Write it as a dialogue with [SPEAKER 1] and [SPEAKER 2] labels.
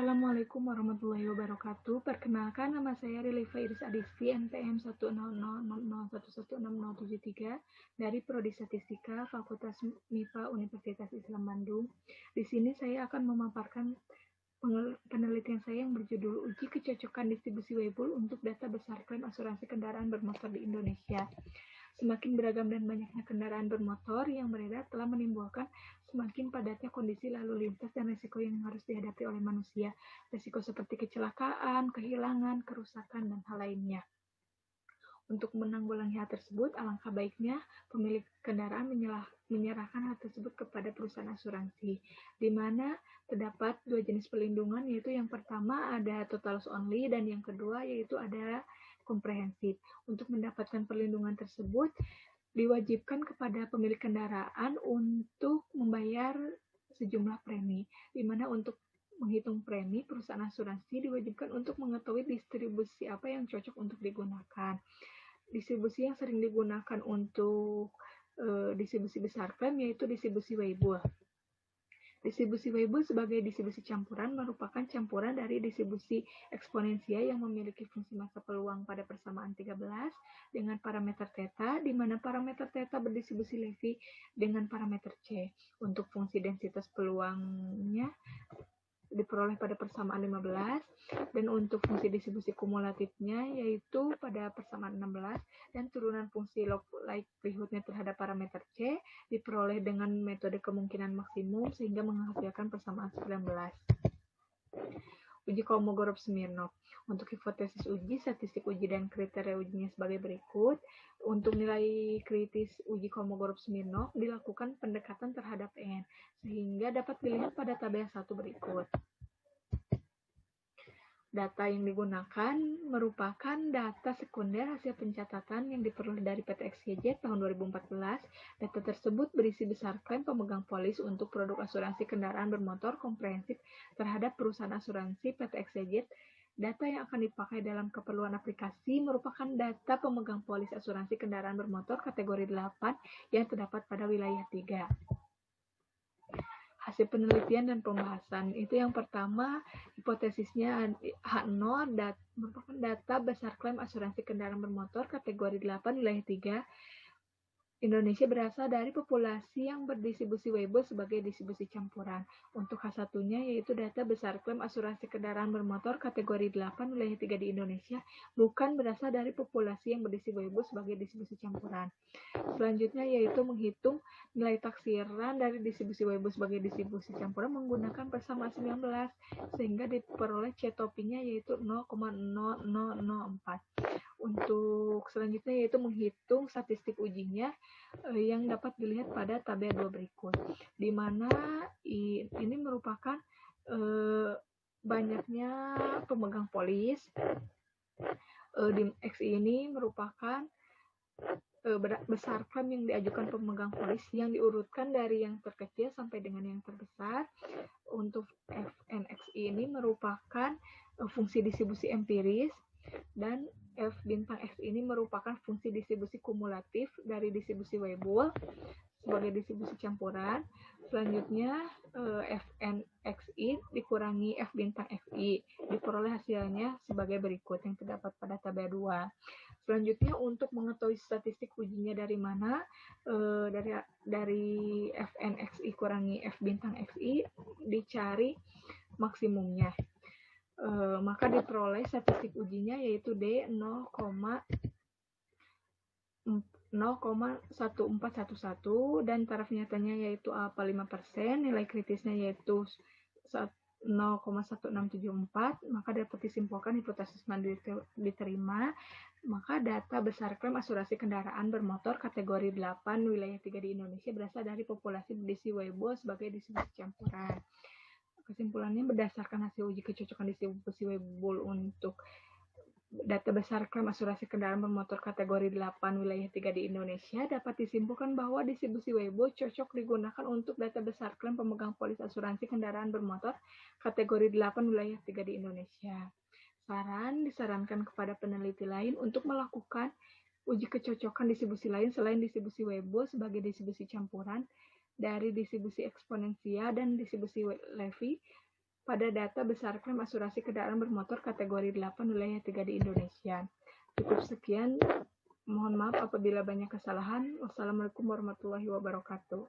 [SPEAKER 1] Assalamualaikum warahmatullahi wabarakatuh. Perkenalkan, nama saya Relifa Iris Adisti, NPM 10000116073 dari Prodi Statistika Fakultas MIPA Universitas Islam Bandung. Di sini saya akan memaparkan penelitian saya yang berjudul Uji Kecocokan Distribusi Weibull untuk Data Besar Klaim Asuransi Kendaraan Bermotor di Indonesia. Semakin beragam dan banyaknya kendaraan bermotor yang beredar telah menimbulkan semakin padatnya kondisi lalu lintas dan risiko yang harus dihadapi oleh manusia. Risiko seperti kecelakaan, kehilangan, kerusakan, dan hal lainnya. Untuk menanggulangi hal tersebut, alangkah baiknya pemilik kendaraan menyerahkan hal tersebut kepada perusahaan asuransi, di mana terdapat dua jenis perlindungan, yaitu yang pertama ada total loss only, dan yang kedua yaitu ada komprehensif. Untuk mendapatkan perlindungan tersebut, diwajibkan kepada pemilik kendaraan untuk membayar sejumlah premi, di mana untuk menghitung premi, perusahaan asuransi diwajibkan untuk mengetahui distribusi apa yang cocok untuk digunakan. Distribusi yang sering digunakan untuk distribusi besar klaim yaitu distribusi Weibull. Distribusi Weibull sebagai distribusi campuran merupakan campuran dari distribusi eksponensial yang memiliki fungsi massa peluang pada persamaan 13 dengan parameter theta, di mana parameter theta berdistribusi Levy dengan parameter C. Untuk fungsi densitas peluangnya diperoleh pada persamaan 15, dan untuk fungsi distribusi kumulatifnya yaitu pada persamaan 16, dan turunan fungsi log likelihood-nya terhadap parameter C diperoleh dengan metode kemungkinan maksimum sehingga menghasilkan persamaan 19. Uji Kolmogorov-Smirnov. Untuk hipotesis uji, statistik uji, dan kriteria ujinya sebagai berikut. Untuk nilai kritis uji Kolmogorov-Smirnov dilakukan pendekatan terhadap N, sehingga dapat dilihat pada tabel 1 berikut. Data yang digunakan merupakan data sekunder hasil pencatatan yang diperoleh dari PT XYZ tahun 2014. Data tersebut berisi besar klaim pemegang polis untuk produk asuransi kendaraan bermotor komprehensif terhadap perusahaan asuransi PT XYZ. Data yang akan dipakai dalam keperluan aplikasi merupakan data pemegang polis asuransi kendaraan bermotor kategori 8 yang terdapat pada wilayah 3. Hasil penelitian dan pembahasan. Itu yang pertama, hipotesisnya H0 merupakan data besar klaim asuransi kendaraan bermotor kategori 8 wilayah 3. Indonesia berasal dari populasi yang berdistribusi Weibull sebagai distribusi campuran. Untuk H1-nya yaitu data besar klaim asuransi kendaraan bermotor kategori 8 wilayah 3 di Indonesia, bukan berasal dari populasi yang berdistribusi Weibull sebagai distribusi campuran. Selanjutnya yaitu menghitung nilai taksiran dari distribusi Weibull sebagai distribusi campuran menggunakan persamaan 19, sehingga diperoleh C-topinya yaitu 0,0004. Untuk selanjutnya yaitu menghitung statistik ujinya yang dapat dilihat pada tabel 2 berikut, di mana ini merupakan banyaknya pemegang polis. Di XI ini merupakan besar klaim yang diajukan pemegang polis yang diurutkan dari yang terkecil sampai dengan yang terbesar. Untuk FNXI ini merupakan fungsi distribusi empiris, dan F bintang X ini merupakan fungsi distribusi kumulatif dari distribusi Weibull sebagai distribusi campuran. Selanjutnya FNXI dikurangi F bintang XI, diperoleh hasilnya sebagai berikut yang terdapat pada tabel 2. Selanjutnya untuk mengetahui statistik ujinya dari mana, dari FNXI kurangi F bintang XI dicari maksimumnya. Maka diperoleh statistik ujinya yaitu D 0,1411 dan taraf nyatanya yaitu alfa 5%, nilai kritisnya yaitu 0,1674, maka dapat disimpulkan hipotesis mandiri diterima. Maka data besar klaim asuransi kendaraan bermotor kategori 8 wilayah 3 di Indonesia berasal dari populasi distribusi Weibull sebagai distribusi campuran. Kesimpulannya, berdasarkan hasil uji kecocokan distribusi Weibull untuk data besar klaim asuransi kendaraan bermotor kategori 8 wilayah 3 di Indonesia, dapat disimpulkan bahwa distribusi Weibull cocok digunakan untuk data besar klaim pemegang polis asuransi kendaraan bermotor kategori 8 wilayah 3 di Indonesia. Disarankan kepada peneliti lain untuk melakukan uji kecocokan distribusi lain selain distribusi Weibull sebagai distribusi campuran dari distribusi eksponensial dan distribusi Levy pada data besar klaim asuransi kendaraan bermotor kategori 8 wilayah 3 di Indonesia. Cukup sekian, mohon maaf apabila banyak kesalahan. Wassalamualaikum warahmatullahi wabarakatuh.